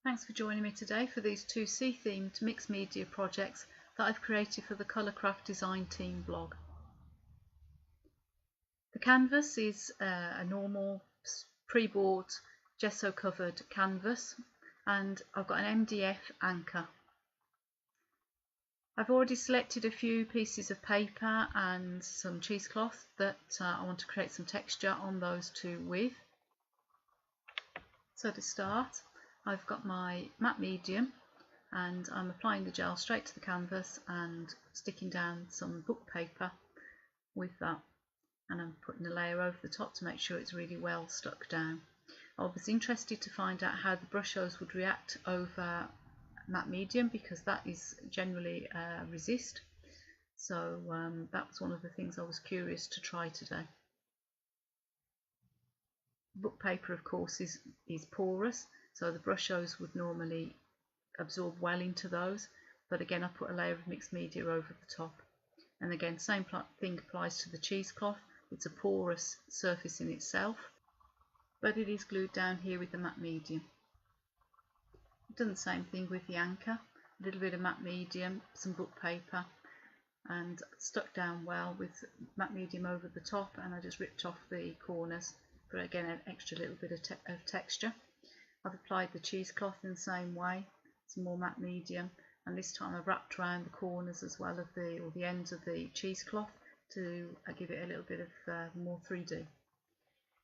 Thanks for joining me today for these two sea-themed mixed media projects that I've created for the Colourcraft design team blog. The canvas is a normal pre-bought gesso covered canvas, and I've got an MDF anchor. I've already selected a few pieces of paper and some cheesecloth that I want to create some texture on those two with. So to start, I've got my matte medium and I'm applying the gel straight to the canvas and sticking down some book paper with that, and I'm putting a layer over the top to make sure it's really well stuck down. I was interested to find out how the Brushos would react over matte medium because that is generally resist, so that was one of the things I was curious to try today. Book paper, of course, is porous, so the Brushos would normally absorb well into those, but again I put a layer of mixed media over the top. And again, same thing applies to the cheesecloth. It's a porous surface in itself, but it is glued down here with the matte medium. I've done the same thing with the anchor, a little bit of matte medium, some book paper, and stuck down well with matte medium over the top, and I just ripped off the corners for again an extra little bit of texture. I've applied the cheesecloth in the same way, some more matte medium, and this time I've wrapped around the corners as well of the ends of the cheesecloth to give it a little bit of more 3D.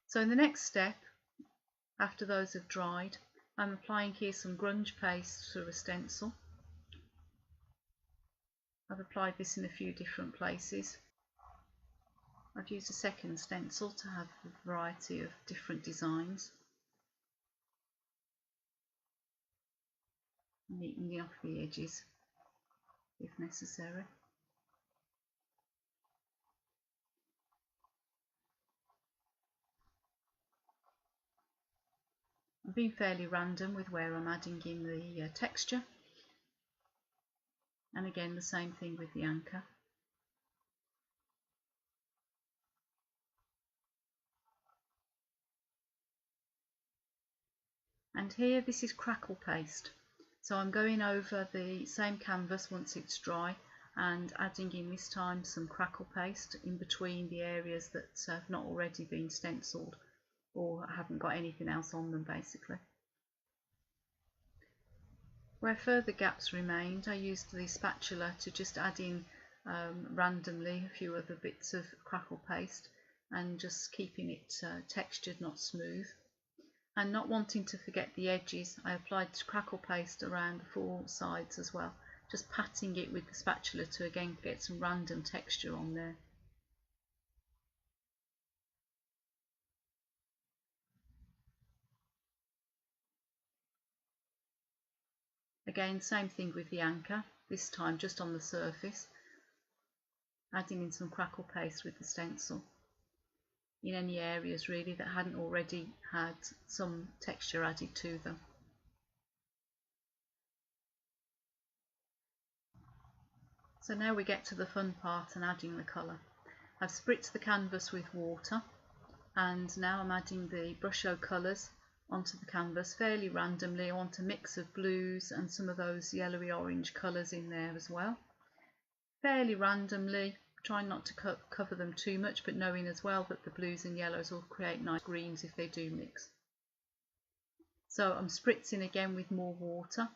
So in the next step, after those have dried, I'm applying here some grunge paste to a stencil. I've applied this in a few different places. I've used a second stencil to have a variety of different designs. Neatening off the edges if necessary. I've been fairly random with where I'm adding in the texture, and again the same thing with the anchor. And here this is crackle paste, so I'm going over the same canvas once it's dry and adding in this time some crackle paste in between the areas that have not already been stenciled or haven't got anything else on them basically. Where further gaps remained, I used the spatula to just add in randomly a few other bits of crackle paste and just keeping it textured, not smooth. And not wanting to forget the edges, I applied crackle paste around the four sides as well, just patting it with the spatula to again get some random texture on there. Again, same thing with the anchor, this time just on the surface, adding in some crackle paste with the stencil in any areas really that hadn't already had some texture added to them. So now we get to the fun part and adding the colour. I've spritzed the canvas with water, and now I'm adding the Brusho colours onto the canvas fairly randomly. I want a mix of blues and some of those yellowy orange colours in there as well. Fairly randomly, trying not to cover them too much, but knowing as well that the blues and yellows will create nice greens if they do mix. So I'm spritzing again with more water,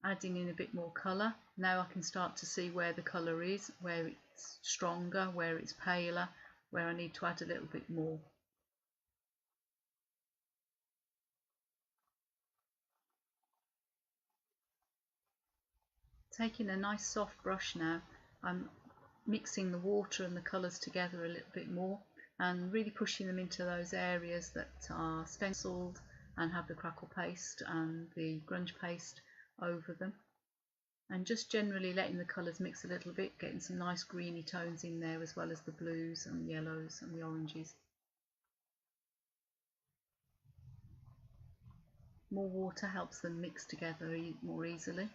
adding in a bit more colour. Now I can start to see where the colour is, where it's stronger, where it's paler, where I need to add a little bit more. Taking a nice soft brush now, I'm mixing the water and the colours together a little bit more and really pushing them into those areas that are stenciled and have the crackle paste and the grunge paste over them, and just generally letting the colours mix a little bit, getting some nice greeny tones in there as well as the blues and the yellows and the oranges. More water helps them mix together more easily,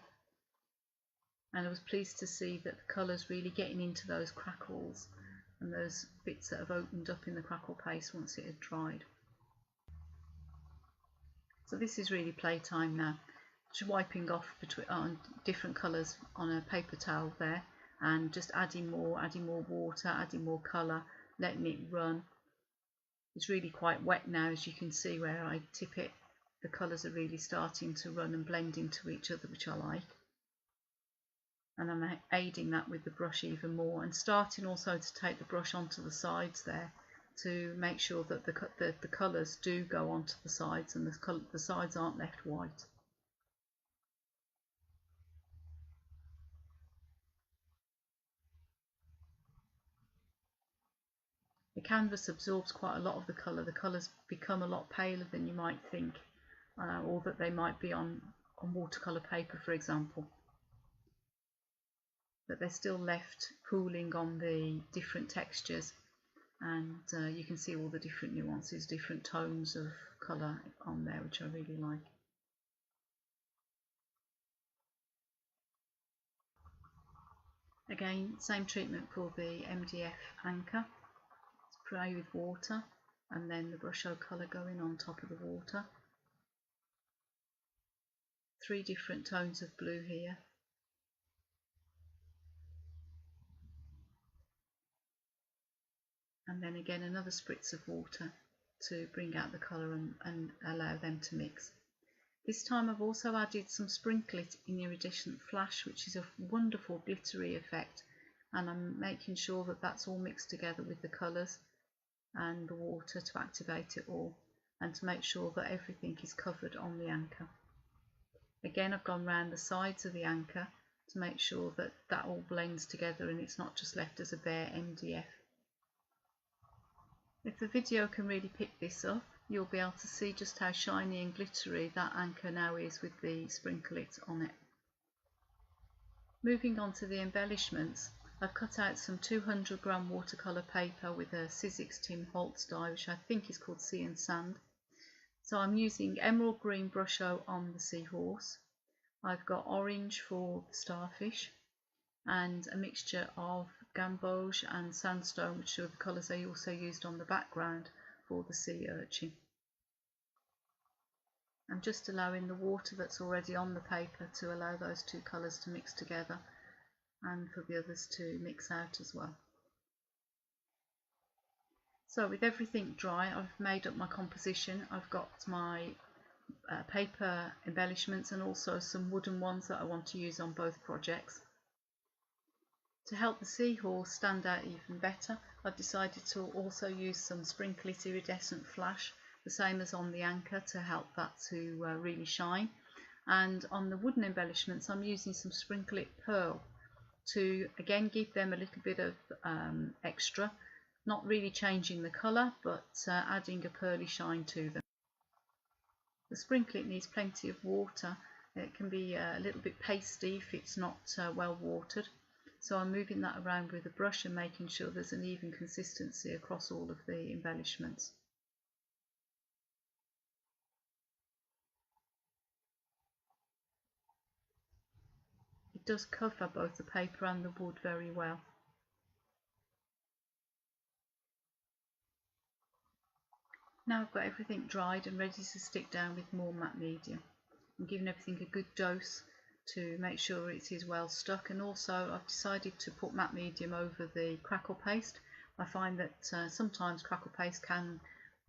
and I was pleased to see that the colours really getting into those crackles and those bits that have opened up in the crackle paste once it had dried. So this is really playtime now. Just wiping off between on different colours on a paper towel there, and just adding more water, adding more colour, letting it run. It's really quite wet now, as you can see where I tip it. The colours are really starting to run and blend into each other, which I like. And I'm aiding that with the brush even more, and starting also to take the brush onto the sides there to make sure that the colours do go onto the sides and the sides aren't left white. The canvas absorbs quite a lot of the colour. The colours become a lot paler than you might think, or that they might be on watercolour paper, for example. But they're still left cooling on the different textures, and you can see all the different nuances, different tones of colour on there, which I really like. Again, same treatment for the MDF anchor. Spray with water and then the Brusho colour going on top of the water. 3 different tones of blue here. And then again another spritz of water to bring out the colour and allow them to mix. This time I've also added some SprinkleIT in Iridescent Flash, which is a wonderful glittery effect, and I'm making sure that that's all mixed together with the colours and the water to activate it all, and to make sure that everything is covered on the anchor. Again, I've gone round the sides of the anchor to make sure that that all blends together and it's not just left as a bare MDF. If the video can really pick this up, you'll be able to see just how shiny and glittery that anchor now is with the SprinkleIT on it. Moving on to the embellishments, I've cut out some 200g watercolour paper with a Sizzix Tim Holtz die, which I think is called Sea and Sand. So I'm using emerald green Brusho on the seahorse. I've got orange for the starfish, and a mixture of Gamboge and Sandstone, which are the colours I also used on the background for the sea urchin. I'm just allowing the water that's already on the paper to allow those 2 colours to mix together, and for the others to mix out as well. So with everything dry, I've made up my composition. I've got my paper embellishments and also some wooden ones that I want to use on both projects. To help the seahorse stand out even better, I've decided to also use some SprinkleIT Iridescent Flash, the same as on the anchor, to help that to really shine. And on the wooden embellishments, I'm using some SprinkleIT Pearl to again give them a little bit of extra, not really changing the colour, but adding a pearly shine to them. The SprinkleIT needs plenty of water. It can be a little bit pasty if it's not well watered. So I'm moving that around with a brush and making sure there's an even consistency across all of the embellishments. It does cover both the paper and the wood very well. Now I've got everything dried and ready to stick down with more matte medium. I'm giving everything a good dose to make sure it is well stuck, and also I've decided to put matte medium over the crackle paste. I find that sometimes crackle paste can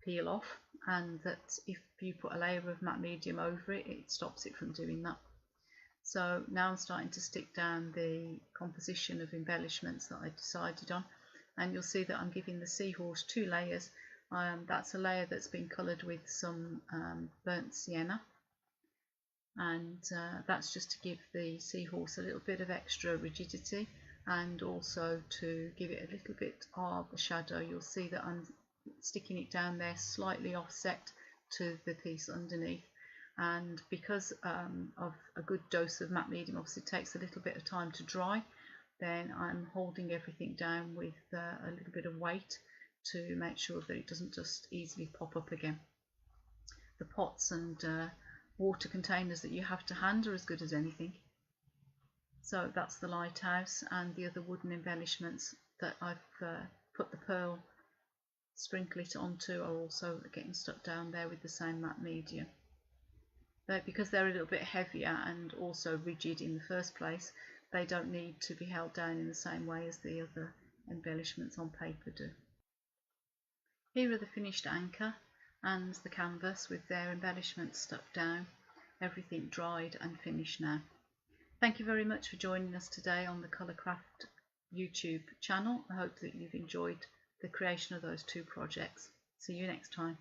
peel off, and that if you put a layer of matte medium over it, it stops it from doing that. So now I'm starting to stick down the composition of embellishments that I decided on, and you'll see that I'm giving the seahorse 2 layers. That's a layer that's been coloured with some burnt sienna, and that's just to give the seahorse a little bit of extra rigidity, and also to give it a little bit of a shadow. You'll see that I'm sticking it down there slightly offset to the piece underneath, and because of a good dose of matte medium, obviously it takes a little bit of time to dry, then I'm holding everything down with a little bit of weight to make sure that it doesn't just easily pop up again. The pots and water containers that you have to hand are as good as anything. So that's the lighthouse, and the other wooden embellishments that I've put the pearl SprinkleIT onto are also getting stuck down there with the same matte medium. because they're a little bit heavier and also rigid in the first place, they don't need to be held down in the same way as the other embellishments on paper do. Here are the finished anchor and the canvas with their embellishments stuck down, everything dried and finished now. Thank you very much for joining us today on the Colourcraft YouTube channel. I hope that you've enjoyed the creation of those two projects. See you next time.